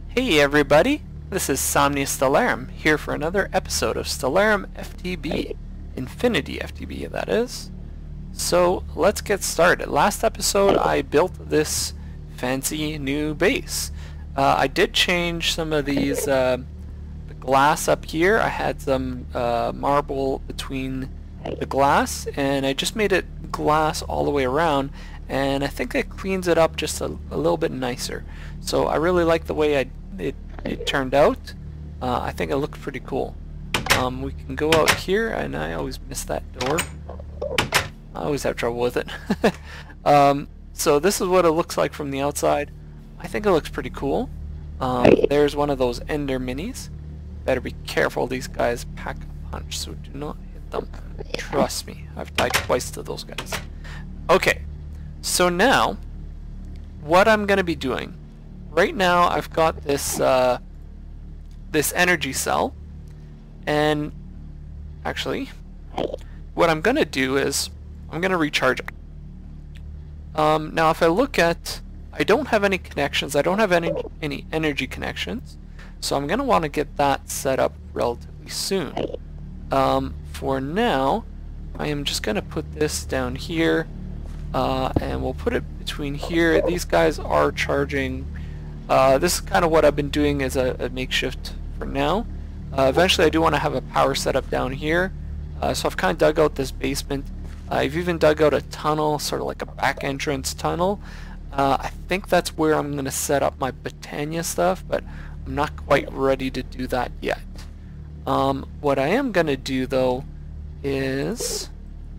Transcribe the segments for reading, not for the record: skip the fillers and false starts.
Hey everybody, this is Stellarum here for another episode of Stellarum FTB, Infinity FTB that is. So let's get started. Last episode I built this fancy new base. I did change some of these, the glass up here. I had some marble between the glass and I just made it glass all the way around, and I think it cleans it up just a little bit nicer. So I really like the way it turned out. I think it looked pretty cool. We can go out here, and I always miss that door. I always have trouble with it. So this is what it looks like from the outside. I think it looks pretty cool. There's one of those ender minis. Better be careful, these guys pack a punch, so do not hit them. Trust me, I've died twice to those guys. Okay, so now what I'm going to be doing right now, I've got this this energy cell, and actually what I'm gonna do is I'm gonna recharge it. Now if I look at, I don't have any connections, I don't have any energy connections, so I'm gonna want to get that set up relatively soon. For now I am just gonna put this down here, and we'll put it between here. These guys are charging. This is kind of what I've been doing as a makeshift for now. Eventually I do want to have a power setup down here, so I've kind of dug out this basement. I've even dug out a tunnel, sort of like a back entrance tunnel. I think that's where I'm going to set up my Botania stuff, but I'm not quite ready to do that yet. What I am going to do though is,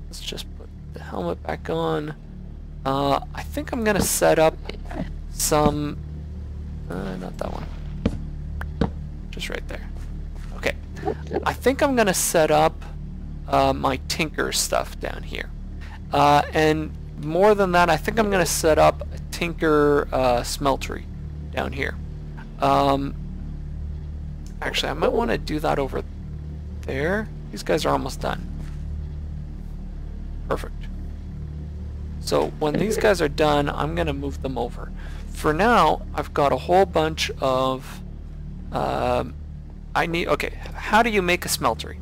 let's just put the helmet back on. I think I'm going to set up some not that one. Just right there. Okay. I think I'm gonna set up my Tinker stuff down here. And more than that, I think I'm gonna set up a Tinker Smeltery down here. Actually, I might want to do that over there. These guys are almost done. Perfect. So when these guys are done, I'm gonna move them over. For now, I've got a whole bunch of, okay, how do you make a smeltery?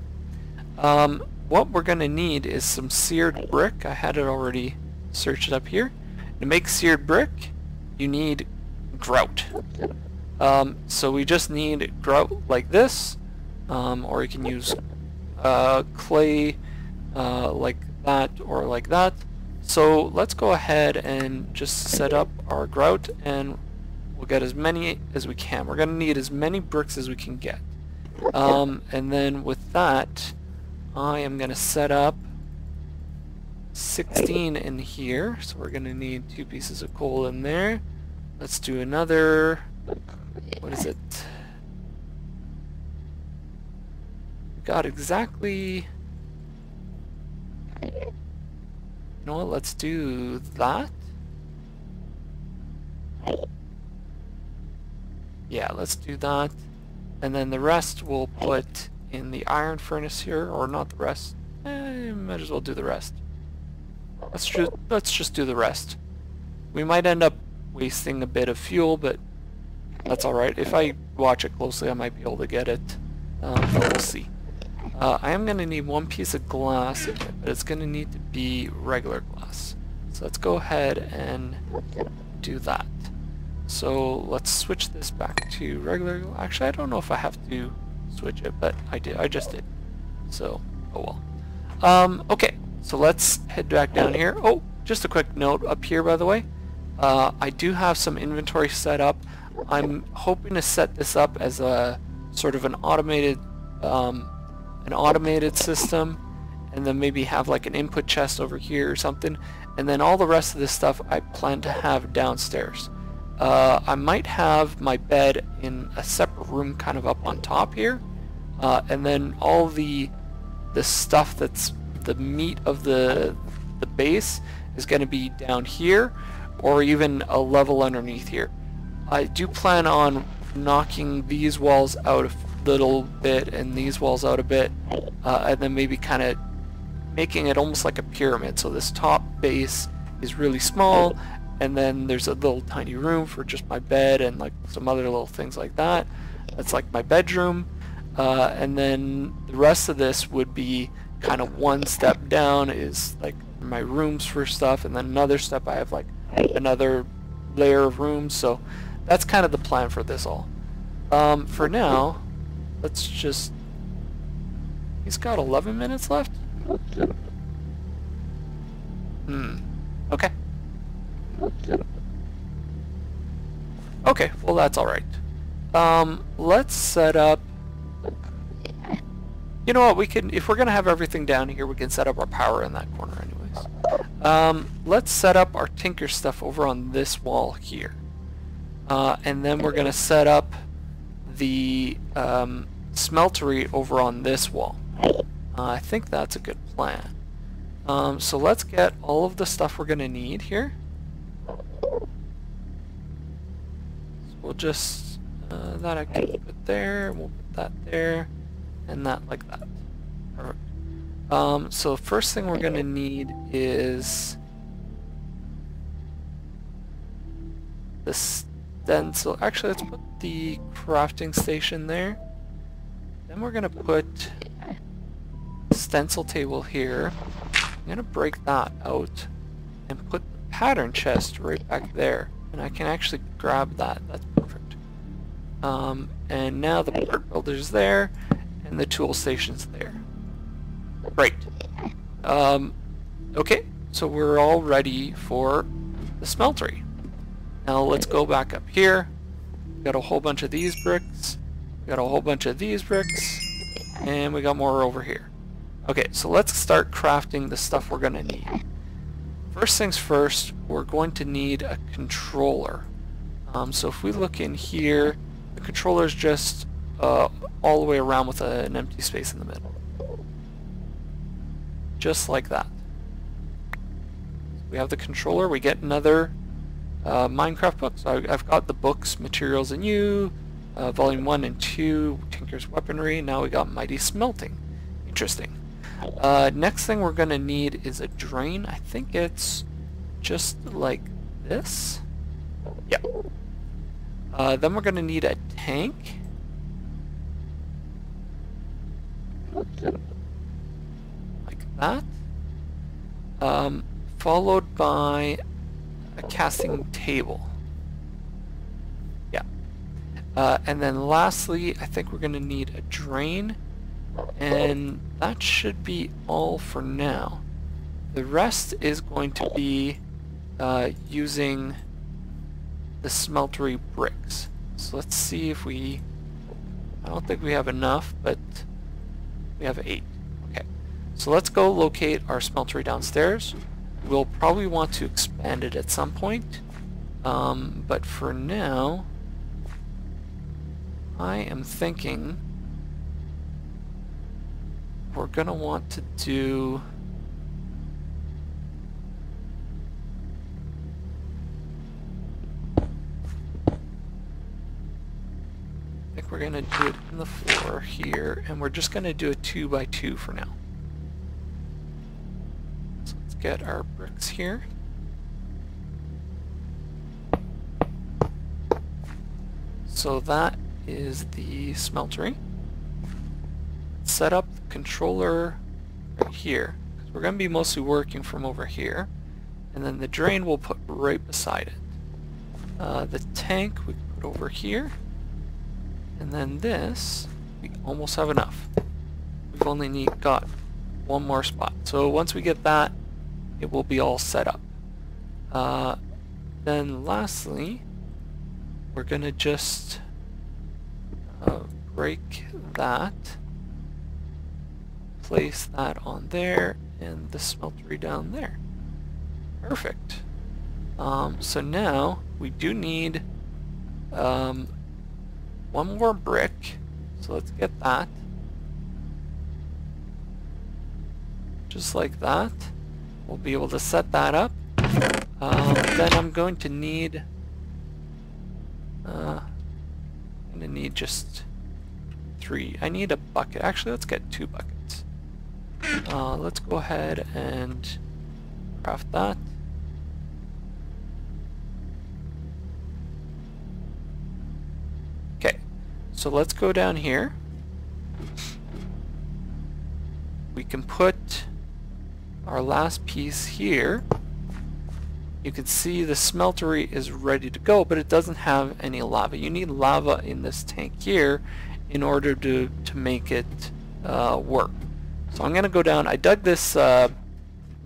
What we're going to need is some seared brick. I had it already searched up here. To make seared brick, you need grout. So we just need grout like this, or you can use clay like that or like that. So let's go ahead and just set up our grout, and we'll get as many as we can. We're going to need as many bricks as we can get. And then with that, I am going to set up 16 in here. So we're going to need 2 pieces of coal in there. Let's do another, what is it? We got exactly, you know what, let's do that. Yeah, let's do that. And then the rest we'll put in the iron furnace here, or not the rest. Might as well do the rest. Let's just do the rest. We might end up wasting a bit of fuel, but that's alright. If I watch it closely, I might be able to get it. But we'll see. I am going to need 1 piece of glass, but it's going to need to be regular glass. So let's go ahead and do that. So let's switch this back to regular. Actually, I don't know if I have to switch it, but I did. I just did. So, oh well. Okay, so let's head back down here. Oh, just a quick note up here, by the way. I do have some inventory set up. I'm hoping to set this up as a sort of an automated system, and then maybe have like an input chest over here or something, and then all the rest of this stuff I plan to have downstairs. I might have my bed in a separate room kind of up on top here, and then all the stuff that's the meat of the base is going to be down here, or even a level underneath here. I do plan on knocking these walls out a little bit and these walls out a bit, and then maybe kind of making it almost like a pyramid. So this top base is really small, and then there's a little tiny room for just my bed and like some other little things like that. That's like my bedroom. And then the rest of this would be kind of one step down is like my rooms for stuff, and then another step I have like another layer of rooms. So that's kind of the plan for this all. For now, let's just... He's got 11 minutes left? Okay. Okay, well that's alright. Let's set up... You know what, we can, if we're gonna have everything down here, we can set up our power in that corner anyways. Let's set up our tinker stuff over on this wall here. And then we're gonna set up the smeltery over on this wall. I think that's a good plan. So let's get all of the stuff we're gonna need here. So we'll just, that I can put there, we'll put that there, and that like that. Perfect. So first thing we're gonna need is the stencil. Actually, let's put the crafting station there. Then we're gonna put stencil table here. I'm gonna break that out and put the pattern chest right back there, and I can actually grab that. That's perfect. And now the part builder's there, and the tool station's there. Great. Okay, so we're all ready for the smeltery. Now let's go back up here. We got a whole bunch of these bricks. We got a whole bunch of these bricks, and we got more over here. Okay, so let's start crafting the stuff we're gonna need. First things first, we're going to need a controller. So if we look in here, the controller is just all the way around with an empty space in the middle. Just like that. We have the controller, we get another Minecraft book. So I've got the books, Materials and You, Volume 1 and 2, Tinker's Weaponry. Now we got Mighty Smelting. Interesting. Next thing we're going to need is a drain. I think it's just like this. Yep. Then we're going to need a tank. Like that. Followed by a casting table. Yeah. And then lastly, I think we're going to need a drain. And that should be all for now. The rest is going to be using the smeltery bricks. So let's see if we... I don't think we have enough, but we have 8. Okay. So let's go locate our smeltery downstairs. We'll probably want to expand it at some point. But for now, I am thinking we're going to want to do... I think we're going to do it in the floor here, and we're just going to do a 2x2 for now. So let's get our bricks here. So that is the smeltery. Set up the controller right here, because we're going to be mostly working from over here, and then the drain we'll put right beside it. The tank we can put over here, and then this we almost have enough. We've only got one more spot, so once we get that, it will be all set up. Then lastly, we're going to just break that. Place that on there, and the smeltery down there. Perfect. So now we do need one more brick, so let's get that. Just like that. We'll be able to set that up. Then I'm going to need just 3. I need a bucket. Actually, let's get 2 buckets. Let's go ahead and craft that. So let's go down here. We can put our last piece here. You can see the smeltery is ready to go, but it doesn't have any lava. You need lava in this tank here in order to make it work. So I'm going to go down. I dug this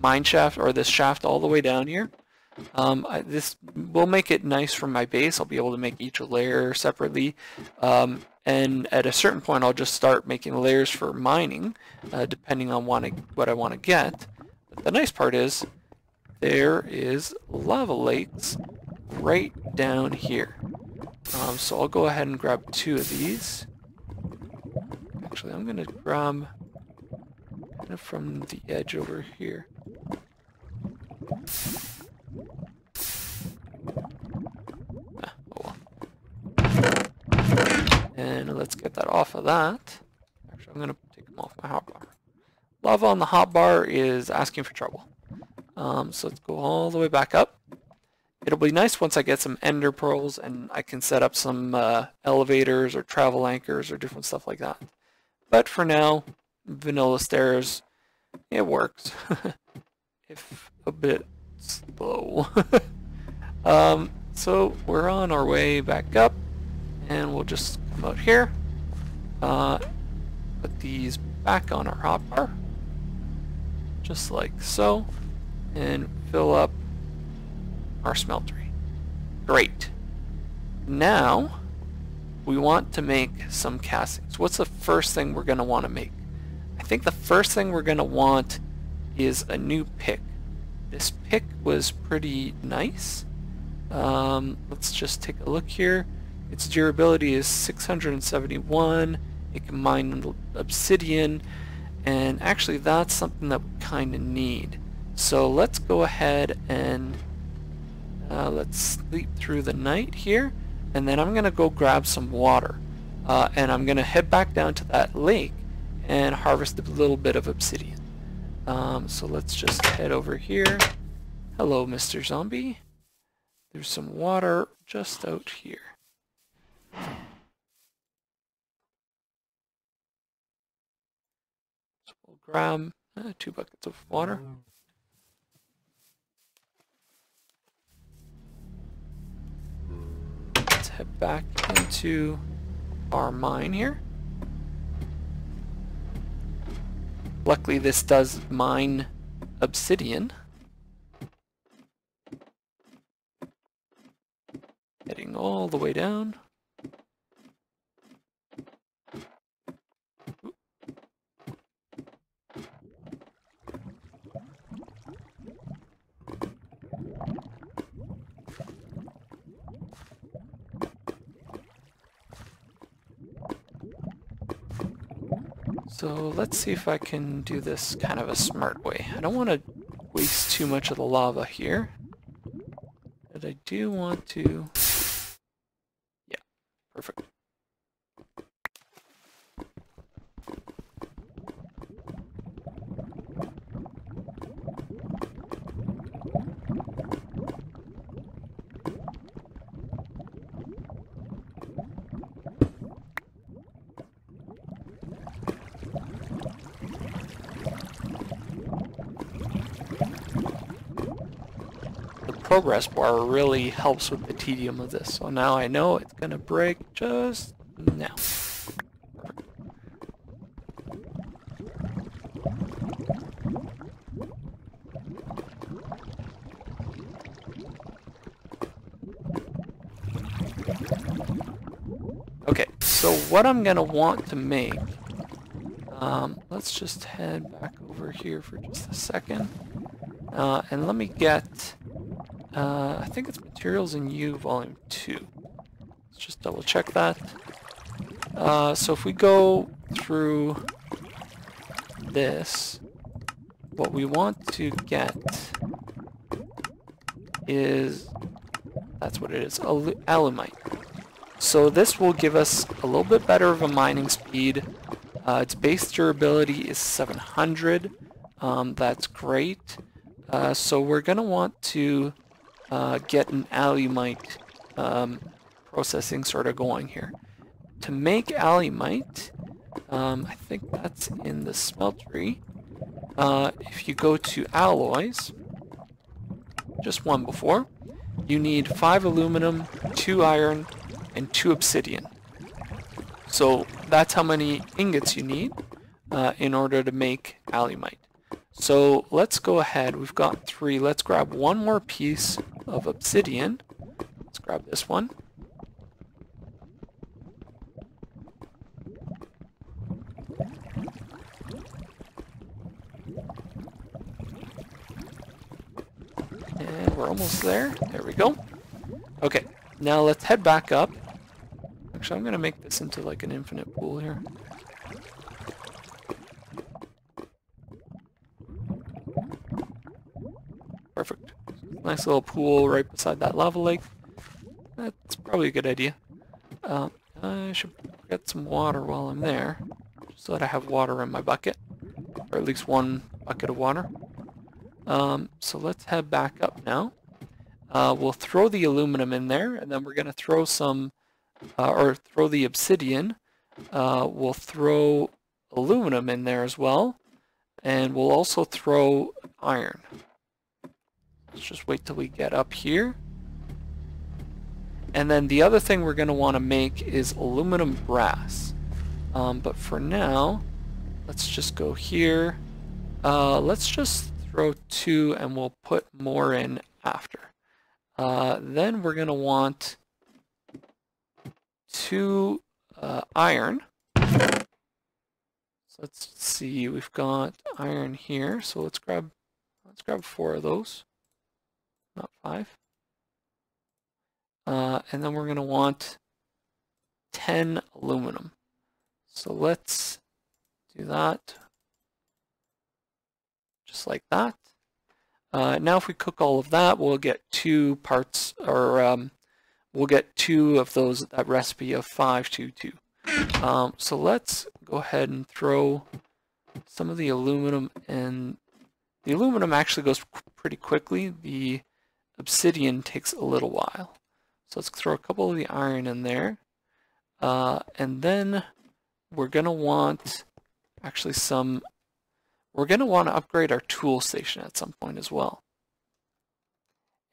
mine shaft, or this shaft, all the way down here. This will make it nice for my base. I'll be able to make each layer separately. And at a certain point I'll just start making layers for mining, depending on what I want to get. But the nice part is there is lava lakes right down here. So I'll go ahead and grab 2 of these. Actually, I'm going to grab kind of from the edge over here. And let's get that off of that. Actually, I'm going to take them off my hotbar. Lava on the hotbar is asking for trouble. So let's go all the way back up. It'll be nice once I get some ender pearls and I can set up some elevators or travel anchors or different stuff like that. But for now, vanilla stairs, it works. If a bit slow. So we're on our way back up, and we'll just come out here, put these back on our hotbar, just like so, and fill up our smeltery. Great. Now we want to make some castings. What's the first thing we're going to want to make? I think the first thing we're going to want is a new pick. This pick was pretty nice. Let's just take a look here. Its durability is 671. It can mine obsidian, and actually that's something that we kind of need. So let's go ahead and let's sleep through the night here, and then I'm gonna go grab some water, and I'm gonna head back down to that lake and harvest a little bit of obsidian. So let's just head over here. Hello, Mr. Zombie. There's some water just out here. So we'll grab 2 buckets of water. Let's head back into our mine here. Luckily this does mine obsidian. Heading all the way down. So let's see if I can do this kind of a smart way. I don't want to waste too much of the lava here, but I do want to... Yeah, perfect. Progress bar really helps with the tedium of this. So now I know it's gonna break just now. Okay, so what I'm gonna want to make, let's just head back over here for just a second, and let me get I think it's Materials in U Volume 2. Let's just double check that. So if we go through this, what we want to get is, that's what it is, alumite. So this will give us a little bit better of a mining speed. Its base durability is 700. That's great. So we're going to want to get an alumite processing sort of going here. to make alumite, I think that's in the smeltery. If you go to alloys, just one before, you need 5 aluminum, 2 iron, and 2 obsidian. So that's how many ingots you need in order to make alumite. So let's go ahead, we've got 3, let's grab one more piece of obsidian. Let's grab this one. And we're almost there. There we go. Okay, now let's head back up. Actually, I'm going to make this into like an infinite pool here. Perfect. Nice little pool right beside that lava lake. That's probably a good idea. I should get some water while I'm there, just so that I have water in my bucket, or at least one bucket of water. So let's head back up now. We'll throw the aluminum in there, and then we're going to throw some, or throw the obsidian. We'll throw aluminum in there as well, and we'll also throw iron. Let's just wait till we get up here. And then the other thing we're going to want to make is aluminum brass. But for now, let's just go here. Let's just throw 2 and we'll put more in after. Then we're going to want 2 iron. So let's see, we've got iron here. So let's grab 4 of those, not 5. And then we're going to want 10 aluminum. So let's do that, just like that. Now if we cook all of that, we'll get 2 parts, or we'll get 2 of those, that recipe of 5, 2, 2. So let's go ahead and throw some of the aluminum, and the aluminum actually goes pretty quickly. The obsidian takes a little while. So let's throw a couple of the iron in there. And then we're going to want actually we're going to want to upgrade our tool station at some point as well.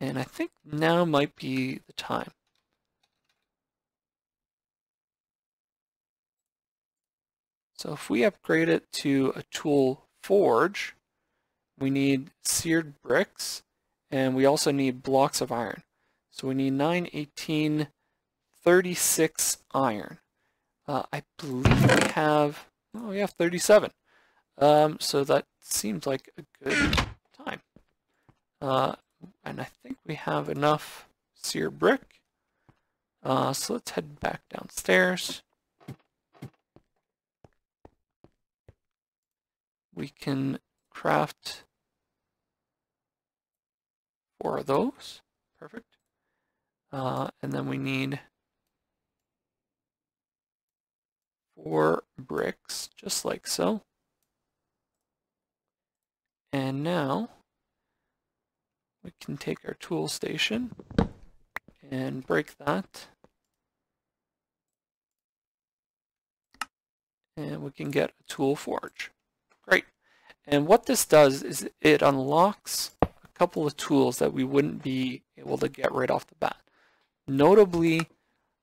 And I think now might be the time. So if we upgrade it to a tool forge, we need seared bricks, and we also need blocks of iron. So we need 9, 18, 36 iron. I believe we have 37. So that seems like a good time. And I think we have enough seared brick. So let's head back downstairs. We can craft 4 of those. Perfect. And then we need 4 bricks, just like so. And now we can take our tool station and break that. And we can get a tool forge. Great. And what this does is it unlocks a couple of tools that we wouldn't be able to get right off the bat. Notably,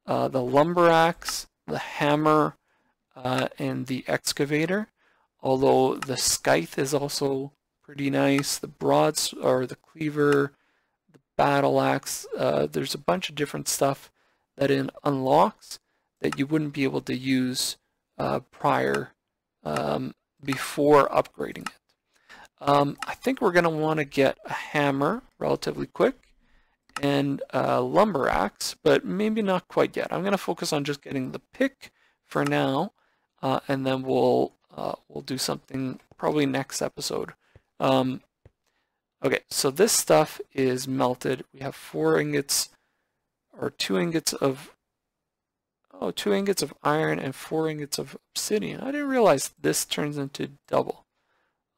the lumber axe, the hammer, and the excavator. Although the scythe is also pretty nice. The or the cleaver, the battle axe. There's a bunch of different stuff that it unlocks that you wouldn't be able to use prior, before upgrading it. I think we're going to want to get a hammer relatively quick, and a lumber axe, but maybe not quite yet. I'm going to focus on just getting the pick for now, and then we'll do something probably next episode. Okay, so this stuff is melted. We have 4 ingots, or 2 ingots of 2 ingots of iron and 4 ingots of obsidian. I didn't realize this turns into double.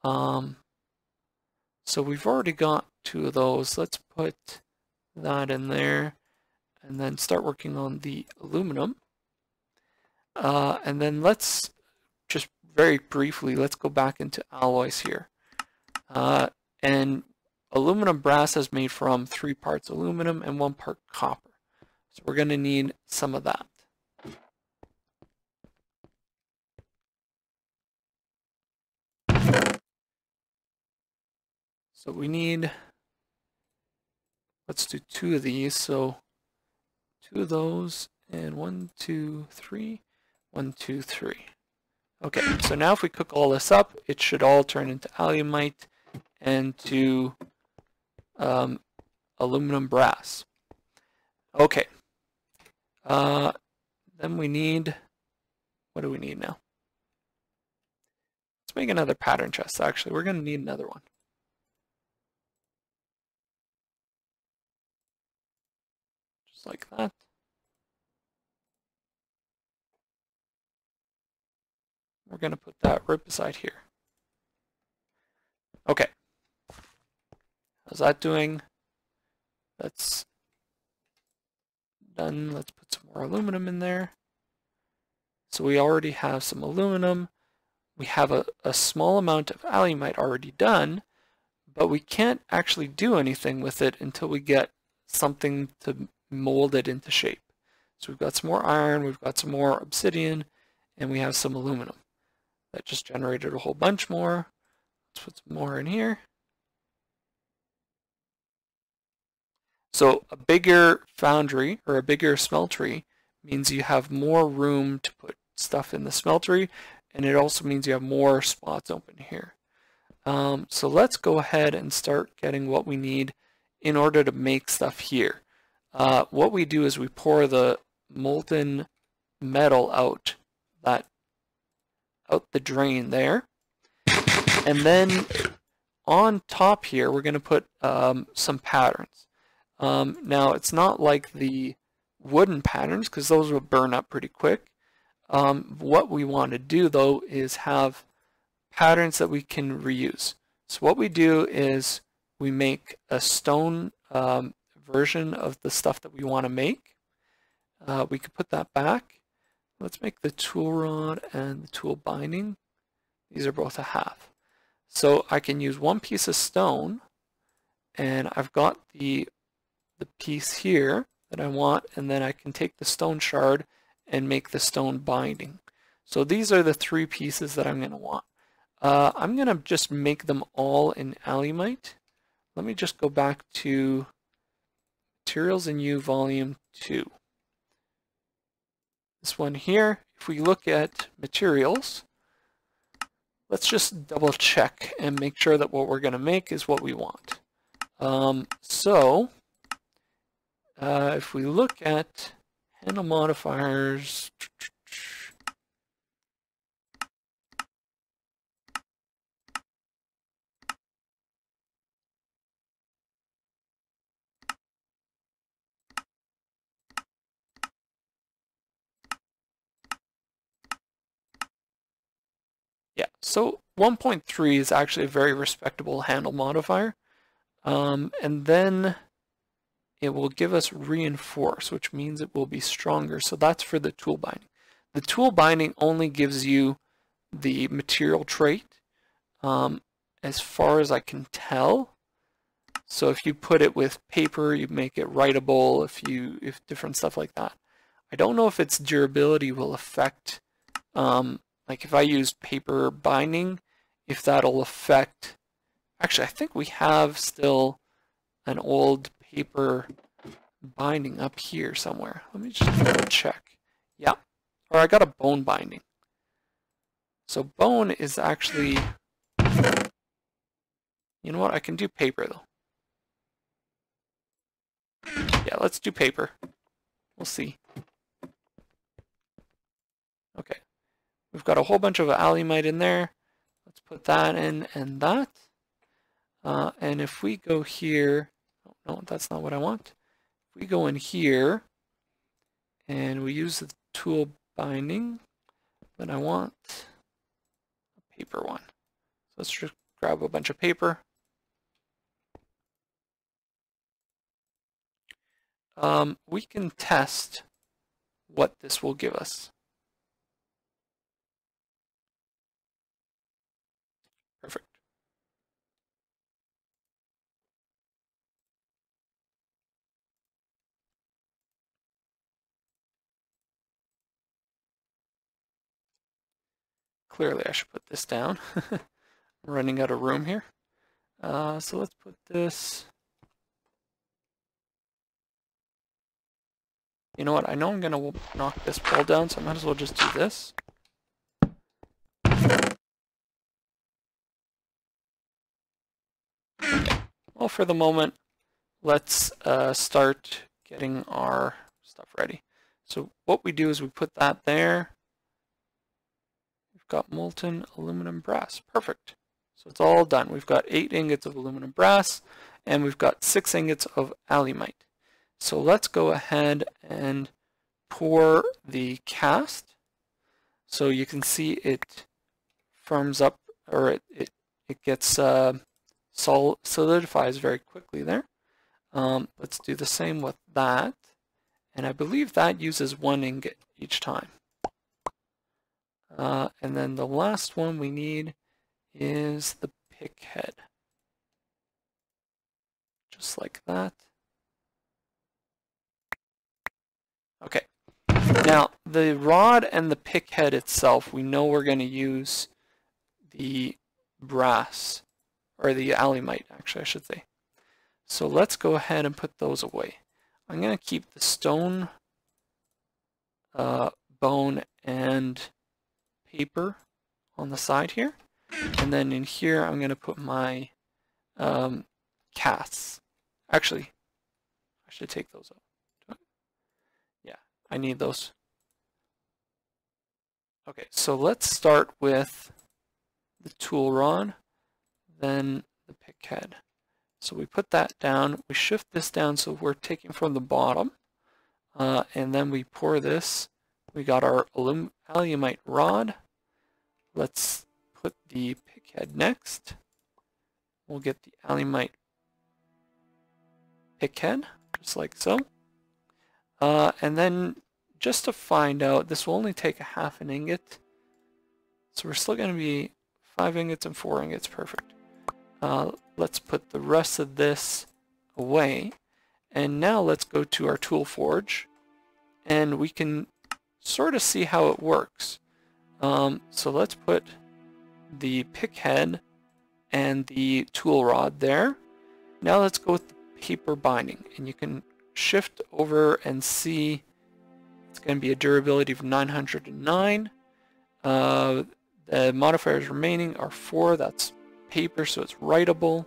So we've already got 2 of those. Let's put that in there and then start working on the aluminum. And then let's just very briefly, let's go back into alloys here. And aluminum brass is made from 3 parts aluminum and 1 part copper. So we're going to need some of that. So we need, let's do 2 of these. So 2 of those, and 1, 2, 3, 1, 2, 3. Okay, so now if we cook all this up, it should all turn into alumite and to aluminum brass. Okay. Then we need, what do we need now? Let's make another pattern chest. Actually, we're going to need another one. Just like that. We're going to put that right beside here. Okay. How's that doing? That's done. Let's put some more aluminum in there. So we already have some aluminum. We have a small amount of alumite already done, but we can't actually do anything with it until we get something to mold it into shape. So we've got some more iron, we've got some more obsidian, and we have some aluminum. That just generated a whole bunch more. Let's put some more in here. So a bigger foundry or a bigger smeltery means you have more room to put stuff in the smeltery, and it also means you have more spots open here. So let's go ahead and start getting what we need in order to make stuff here. What we do is we pour the molten metal out the drain there, and then on top here we're going to put some patterns. Now it's not like the wooden patterns because those will burn up pretty quick. What we want to do though is have patterns that we can reuse. So what we do is we make a stone version of the stuff that we want to make. We could put that back. Let's make the tool rod and the tool binding. These are both a half. So I can use 1 piece of stone, and I've got the piece here that I want, and then I can take the stone shard and make the stone binding. So these are the 3 pieces that I'm going to want. I'm going to just make them all in alumite. Let me just go back to Materials in U Volume 2. This one here, if we look at materials, let's just double check and make sure that what we're going to make is what we want. If we look at handle modifiers, yeah, so 1.3 is actually a very respectable handle modifier. And then it will give us reinforce, which means it will be stronger. So that's for the tool binding. The tool binding only gives you the material trait, as far as I can tell. So if you put it with paper, you make it writable, if different stuff like that. I don't know if its durability will affect, like if I use paper binding, if that'll affect, actually I think we have still an old paper binding up here somewhere. Let me just double check. Yeah, or I got a bone binding. So bone is actually, you know what, I can do paper though. Yeah, let's do paper. We'll see. Okay, we've got a whole bunch of alumite in there. Let's put that in and that. And if we go here, oh, no, that's not what I want. If we go in here and we use the tool binding, then I want a paper one. So let's just grab a bunch of paper. We can test what this will give us. clearly I should put this down. I'm running out of room here. So let's put this. You know what? I know I'm going to knock this pole down, so I might as well just do this. Well, for the moment, let's start getting our stuff ready. So what we do is we put that there. We've got molten aluminum brass. Perfect. So it's all done. We've got 8 ingots of aluminum brass, and we've got 6 ingots of alumite. So let's go ahead and pour the cast. So you can see it firms up, or it gets solidifies very quickly there. Let's do the same with that. And I believe that uses 1 ingot each time. And then the last one we need is the pick head. Just like that. Okay. Now, the rod and the pick head itself, we know we're going to use the brass, or the alumite, actually, I should say. So let's go ahead and put those away. I'm going to keep the stone, bone, and paper on the side here. And then in here, I'm going to put my casts. Actually, I should take those out. Yeah, I need those. Okay, so let's start with the tool rod, then the pick head. So we put that down, we shift this down so we're taking from the bottom, and then we pour this. We got our alumite rod. Let's put the pick head next. We'll get the alumite pick head, just like so. And then just to find out, this will only take a half an ingot. So we're still going to be 5 ingots and 4 ingots, perfect. Let's put the rest of this away. And now let's go to our tool forge, and we can sort of see how it works. So let's put the pick head and the tool rod there. Now let's go with the paper binding, and you can shift over and see it's going to be a durability of 909. The modifiers remaining are 4. That's paper, so it's writable.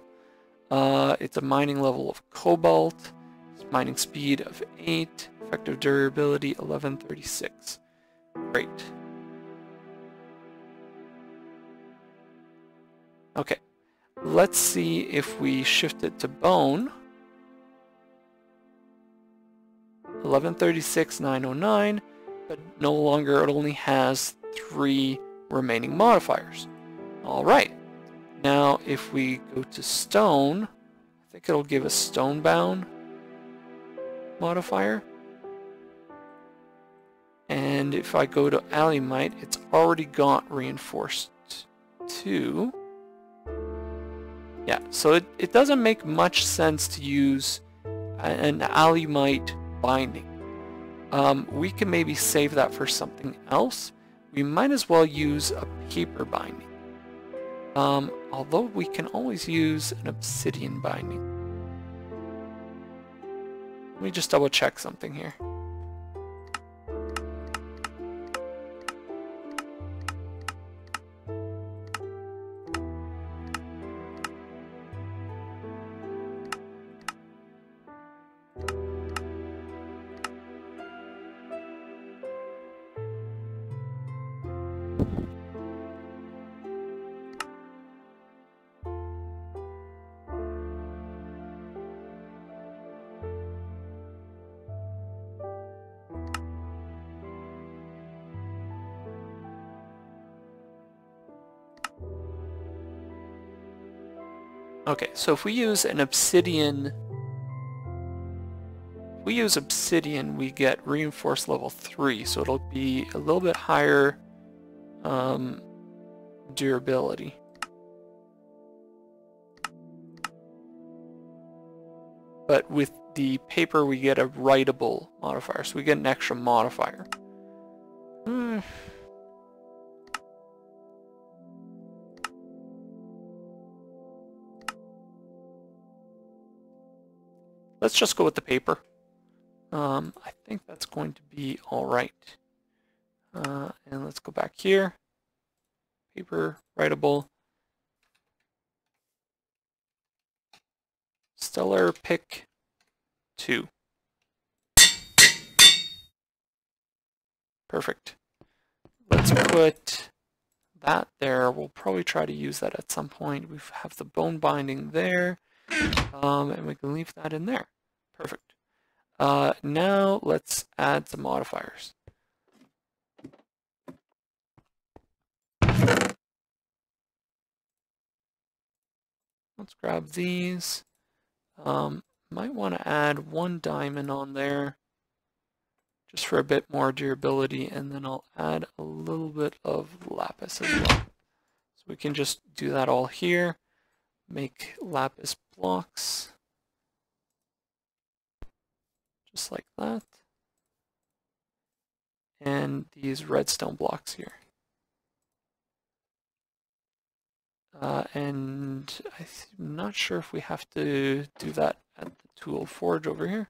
It's a mining level of cobalt. It's mining speed of 8. Effective durability 1136. Great. Okay, let's see if we shift it to bone. 1136, 909, but no longer, it only has 3 remaining modifiers. Alright, now if we go to stone, I think it'll give us stone bound modifier. And if I go to alumite, it's already got reinforced 2. Yeah, so it doesn't make much sense to use an alumite binding. We can maybe save that for something else. We might as well use a paper binding. Although we can always use an obsidian binding. Let me just double check something here. Okay, so if we use an obsidian, we get reinforced level 3, so it'll be a little bit higher durability. But with the paper we get a writable modifier, so we get an extra modifier. let's just go with the paper. I think that's going to be alright. And let's go back here. Paper, writable. Stellar pick 2. Perfect. Let's put that there. We'll probably try to use that at some point. We have the bone binding there, and we can leave that in there. Perfect. Now let's add some modifiers. Let's grab these. Might want to add 1 diamond on there just for a bit more durability, and then I'll add a little bit of lapis as well. So we can just do that all here. Make lapis blocks. Just like that. And these redstone blocks here. And I'm not sure if we have to do that at the tool forge over here.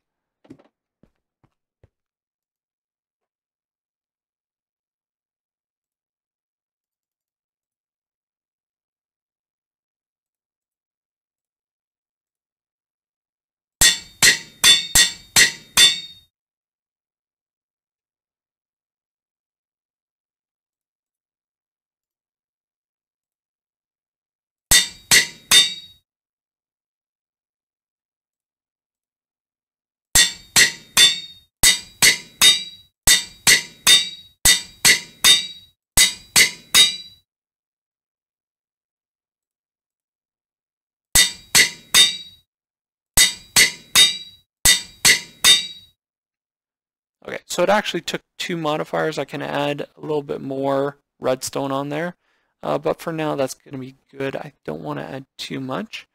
Okay, so it actually took 2 modifiers. I can add a little bit more redstone on there, but for now that's going to be good. I don't want to add too much.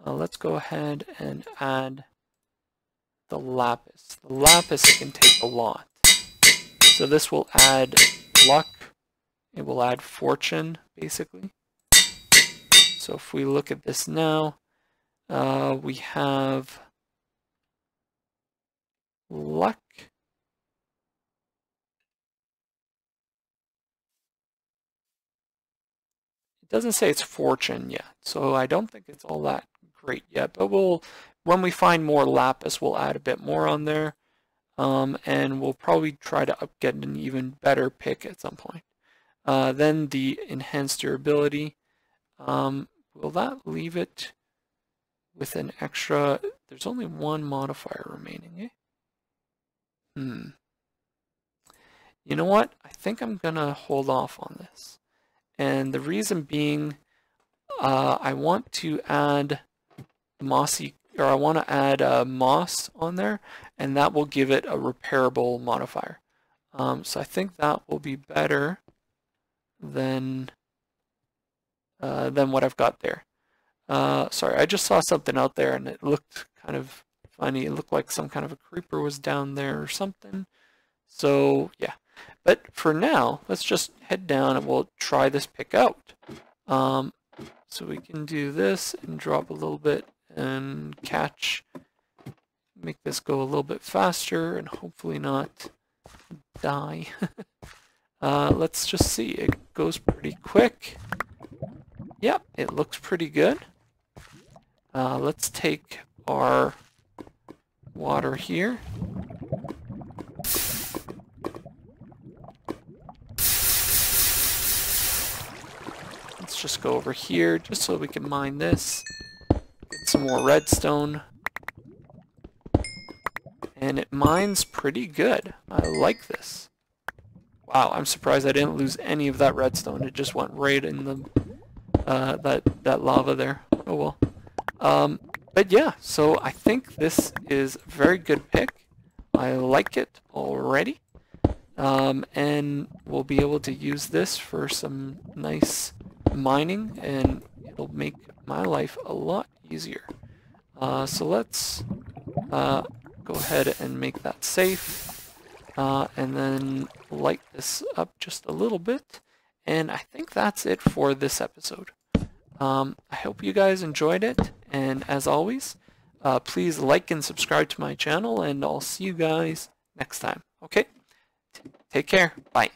Let's go ahead and add the lapis. The lapis can take a lot. So this will add luck. It will add fortune, basically. So if we look at this now, we have luck. It doesn't say it's fortune yet, so I don't think it's all that great yet, but when we find more lapis, we'll add a bit more on there, and we'll probably try to get an even better pick at some point. Then the enhanced durability, will that leave it with an extra? There's only 1 modifier remaining, eh? You know what? I think I'm gonna hold off on this. And the reason being, I want to add moss on there, and that will give it a repairable modifier. So I think that will be better than what I've got there. Sorry, I just saw something out there and it looked kind of funny. It looked like some kind of a creeper was down there or something. So yeah. But for now, let's just head down and we'll try this pick out. So we can do this and drop a little bit and catch, make this go a little bit faster and hopefully not die. Let's just see, it goes pretty quick. Yep, it looks pretty good. Let's take our water here. Let's just go over here just so we can mine this. Get some more redstone. And it mines pretty good. I like this. Wow, I'm surprised I didn't lose any of that redstone. It just went right in the that lava there. Oh well. But yeah, so I think this is a very good pick. I like it already. And we'll be able to use this for some nice mining, and it'll make my life a lot easier. So let's go ahead and make that safe, and then light this up just a little bit, and I think that's it for this episode. I hope you guys enjoyed it, and as always, please like and subscribe to my channel, and I'll see you guys next time. Okay? Take care. Bye.